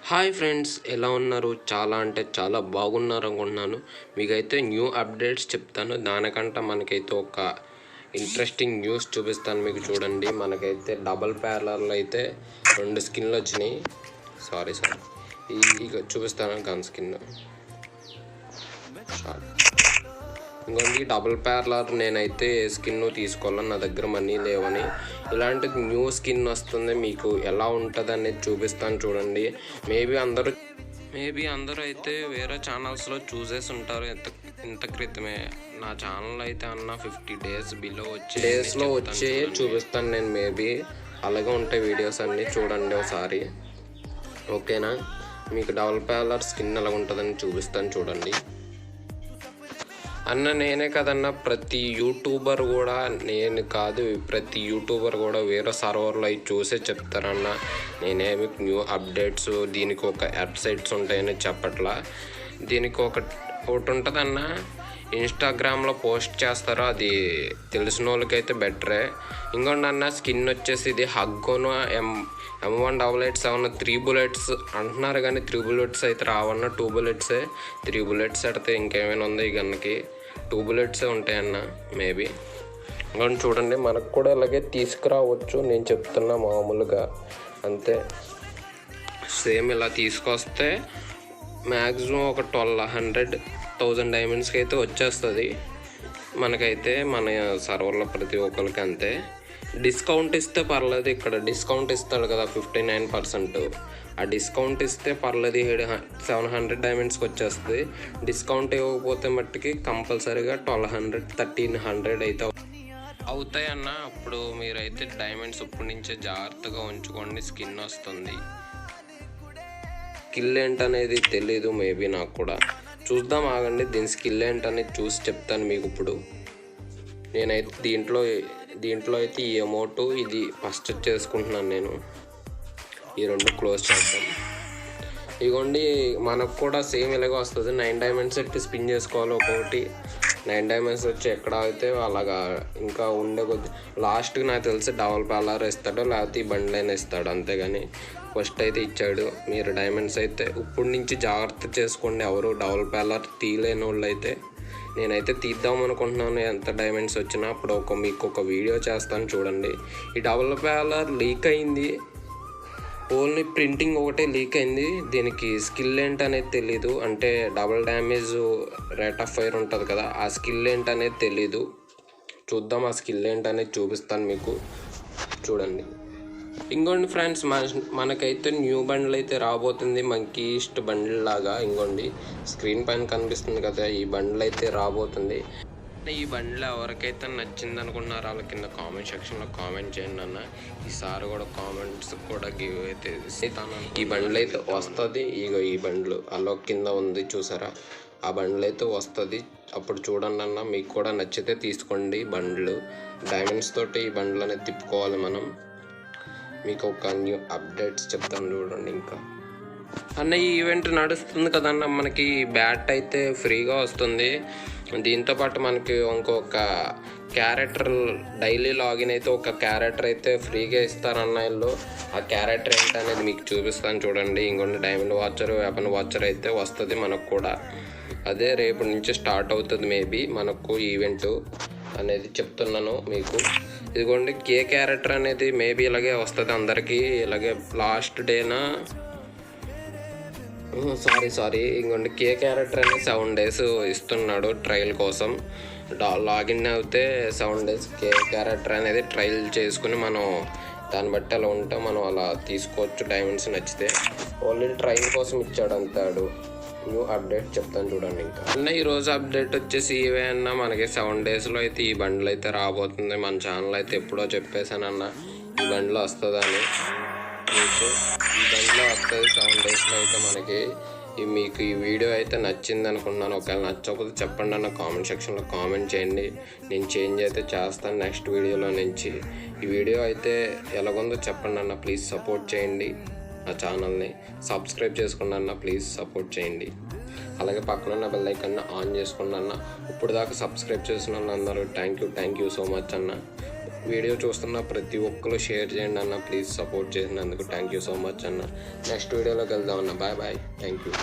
Hi friends, ఎలా ఉన్నారు? చాలా అంటే చాలా బాగున్నారు అనుకుంటున్నాను. మీకైతే న్యూ అప్డేట్స్ చెప్తాను. దానికంటే మనకైతే ఒక ఇంట్రెస్టింగ్ న్యూస్ చూపిస్తాను మీకు. చూడండి, మనకైతే డబల్ ప్యారలర్లో అయితే 2 స్కిన్లు వచ్చినాయి. సారీ ఇక చూపిస్తాను గన్ స్కిన్. ఇంకొండి డబుల్ ప్యారలర్ నేనైతే స్కిన్ తీసుకోవాలని, నా దగ్గర మనీ లేవని. ఇలాంటి న్యూ స్కిన్ వస్తుంది, మీకు ఎలా ఉంటుంది అనేది చూపిస్తాను చూడండి. మేబీ అందరూ అయితే వేరే ఛానల్స్లో చూసేసి ఉంటారు ఇంత క్రితమే. నా ఛానల్ అయితే 50 డేస్ బిలో డేస్లో వచ్చే చూపిస్తాను నేను. మేబీ అలాగే ఉంటాయి వీడియోస్ అన్నీ, చూడండి ఒకసారి. ఓకేనా? మీకు డబుల్ ప్యారలర్ స్కిన్ ఎలా ఉంటుందని చూపిస్తాను చూడండి. అన్న నేనే కదన్నా, ప్రతి యూట్యూబర్ కూడా, నేను కాదు ప్రతి యూట్యూబర్ కూడా వేరే సర్వర్లో అవి చూసే చెప్తారన్న. నేనేమి న్యూ అప్డేట్స్ దీనికి ఒక వెబ్సైట్స్ ఉంటాయని చెప్పట్లా. దీనికి ఒకటి ఉంటుందన్న, ఇన్స్టాగ్రామ్లో పోస్ట్ చేస్తారో, అది తెలిసిన వాళ్ళకైతే బెటరే. ఇంకోటి అన్న, స్కిన్ వచ్చేసి ఇది హగ్గోను M188 3 బుల్లెట్స్ అంటున్నారు, కానీ 3 బుల్లెట్స్ అయితే రావన్న. 2 బుల్లెట్సే. 3 బుల్లెట్స్ అడితే ఇంకేమైనా ఉంది ఈ గన్కి. 2 బుల్లెట్సే ఉంటాయన్న మేబీ. ఇంకోటి చూడండి, మనకు కూడా ఇలాగే తీసుకురావచ్చు. నేను చెప్తున్నా మామూలుగా అంతే. సేమ్ ఇలా తీసుకొస్తే మ్యాక్సిమం ఒక 1200-1000 డైమండ్స్కి అయితే వచ్చేస్తుంది మనకైతే, మన సర్వర్లో ప్రతి ఒక్కరికి అంతే. డిస్కౌంట్ ఇస్తే పర్లేదు. ఇక్కడ డిస్కౌంట్ ఇస్తాడు కదా 59%. ఆ డిస్కౌంట్ ఇస్తే పర్లేదు, 700 డైమండ్స్కి వచ్చేస్తుంది. డిస్కౌంట్ ఇవ్వకపోతే మట్టుకి కంపల్సరీగా 1200-1300 అయితే అవుతాయి అన్న. అప్పుడు మీరైతే డైమండ్స్ ఇప్పటి నుంచే జాగ్రత్తగా ఉంచుకోండి, స్కిన్ వస్తుంది. స్కిల్ ఏంటనేది తెలీదు మేబీ నాకు కూడా. చూద్దాం ఆగండి, దీని స్కిల్ ఏంటనేది చూసి చెప్తాను మీకు. ఇప్పుడు నేనైతే దీంట్లో అయితే ఈ అమౌంట్ ఇది ఫస్ట్ చేసుకుంటున్నాను నేను. ఈ 2 క్లోజ్ చేద్దాం. ఇగోండి, మనకు కూడా సేమ్ ఇలాగే వస్తుంది. 9 డైమండ్స్ ఎట్టి స్పిన్ చేసుకోవాలి ఒక్కొక్కటి. 9 డైమండ్స్ వచ్చి ఎక్కడ అయితే అలాగా ఇంకా ఉండే కొద్ది లాస్ట్కి నాకు తెలిసి డబల్ ప్యారలర్ ఇస్తాడో, లేకపోతే ఈ బండ్లు అయినా ఇస్తాడు, అంతేగాని ఫస్ట్ అయితే ఇచ్చాడు. మీరు డైమండ్స్ అయితే ఇప్పటి నుంచి జాగ్రత్త చేసుకోండి. ఎవరు డబల్ ప్యారలర్ తీయలేని వాళ్ళు అయితే. నేనైతే తీద్దాం అనుకుంటున్నాను, ఎంత డైమండ్స్ వచ్చినా. అప్పుడు మీకు ఒక వీడియో చేస్తాను చూడండి. ఈ డబుల్ ప్యారలర్ లీక్ అయింది, ఓన్లీ ప్రింటింగ్ ఒకటే లీక్ అయింది. దీనికి స్కిల్ ఏంటనేది తెలీదు. అంటే double damage rate of fire ఉంటుంది కదా, ఆ స్కిల్ ఏంటనేది తెలీదు. చూద్దాం, ఆ స్కిల్ ఏంటనేది చూపిస్తాను మీకు. చూడండి. ఇంకోండి ఫ్రెండ్స్, మనకైతే న్యూ బండిల్ అయితే రాబోతుంది, మంకీ ఈస్ట్ బండిల్ లాగా. ఇంకోండి, స్క్రీన్ పైన కనిపిస్తుంది కదా, ఈ బండిల్ అయితే రాబోతుంది. ఈ బండిల్ ఎవరికైతే నచ్చింది అనుకున్నారో వాళ్ళ కింద కామెంట్ సెక్షన్లో కామెంట్ చేయండి అన్న. ఈసారి కూడా కామెంట్స్ కూడా గివ్ అయితే ఇస్తాను. ఈ బండిల్ అయితే వస్తుంది. ఈ బండ్లు అలా కింద ఉంది చూసారా, ఆ బండ్లు అయితే వస్తుంది. అప్పుడు చూడండి అన్న, మీకు కూడా నచ్చితే తీసుకోండి బండ్లు. డైమండ్స్ తోటి ఈ బండ్లు అనేది తిప్పుకోవాలి మనం. మీకు ఒక న్యూ అప్డేట్స్ చెప్తాను చూడండి. ఇంకా అన్న, ఈ ఈవెంట్ నడుస్తుంది కదన్న, మనకి బ్యాట్ అయితే ఫ్రీగా వస్తుంది. దీంతోపాటు మనకి ఇంకొక క్యారెక్టర్ డైలీ లాగిన్ అయితే ఒక క్యారెక్టర్ అయితే ఫ్రీగా ఇస్తారన్న వీళ్ళు. ఆ క్యారెక్టర్ ఏంటనేది మీకు చూపిస్తాను చూడండి. ఇంకొన్ని డైమండ్ వాచర్, వెపన్ వాచర్ అయితే వస్తుంది మనకు కూడా. అదే రేపు నుంచి స్టార్ట్ అవుతుంది మేబీ మనకు ఈవెంట్ అనేది చెప్తున్నాను మీకు. ఇదిగోండి, కే క్యారెక్టర్ అనేది మేబీ ఇలాగే వస్తుంది అందరికీ. ఇలాగే లాస్ట్ డేనా సారీ ఇంకోండి, కే క్యారెక్టర్ అనేది 7 డేస్ ఇస్తున్నాడు ట్రయల్ కోసం. లాగిన్ అయితే 7 డేస్ కే క్యారెక్టర్ అనేది ట్రయల్ చేసుకుని మనం దాన్ని బట్టి అలా ఉంటే మనం అలా తీసుకోవచ్చు డైమండ్స్ నచ్చితే. ఓన్లీ ట్రయల్ కోసం ఇచ్చాడు అంతాడు. న్యూ అప్డేట్ చెప్తాను చూడండి. ఇంకా అన్న, ఈరోజు అప్డేట్ వచ్చేసి ఇవే అన్న. మనకి 7 డేస్లో అయితే ఈ బండ్లు అయితే రాబోతుంది. మన ఛానల్ అయితే ఎప్పుడో చెప్పేశానన్న, ఈ బండ్లో వస్తుందని. మీకు ఈ బండ్లో వస్తుంది 7 డేస్లో అయితే మనకి. మీకు ఈ వీడియో అయితే నచ్చింది అనుకుంటున్నాను. ఒకవేళ నచ్చకపోతే చెప్పండి అన్న, కామెంట్ సెక్షన్లో కామెంట్ చేయండి. నేను చేంజ్ అయితే చేస్తాను నెక్స్ట్ వీడియోలో నుంచి. ఈ వీడియో అయితే ఎలాగుందో చెప్పండి అన్న. ప్లీజ్ సపోర్ట్ చేయండి నా ఛానల్ని. సబ్స్క్రైబ్ చేసుకోండి అన్న, ప్లీజ్ సపోర్ట్ చేయండి. అలాగే పక్కన ఉన్న బెల్ ఐకాన్ ఆన్ చేసుకోండి అన్న. ఇప్పుడు దాకా సబ్స్క్రైబ్ చేసిన అందరూ థ్యాంక్ యూ సో మచ్ అన్న. వీడియో చూస్తున్న ప్రతి ఒక్కరు షేర్ చేయండి అన్న. ప్లీజ్ సపోర్ట్ చేసినందుకు థ్యాంక్ యూ సో మచ్ అన్న. నెక్స్ట్ వీడియోలోకి వెళ్దాం అన్న. Bye bye. Thank you.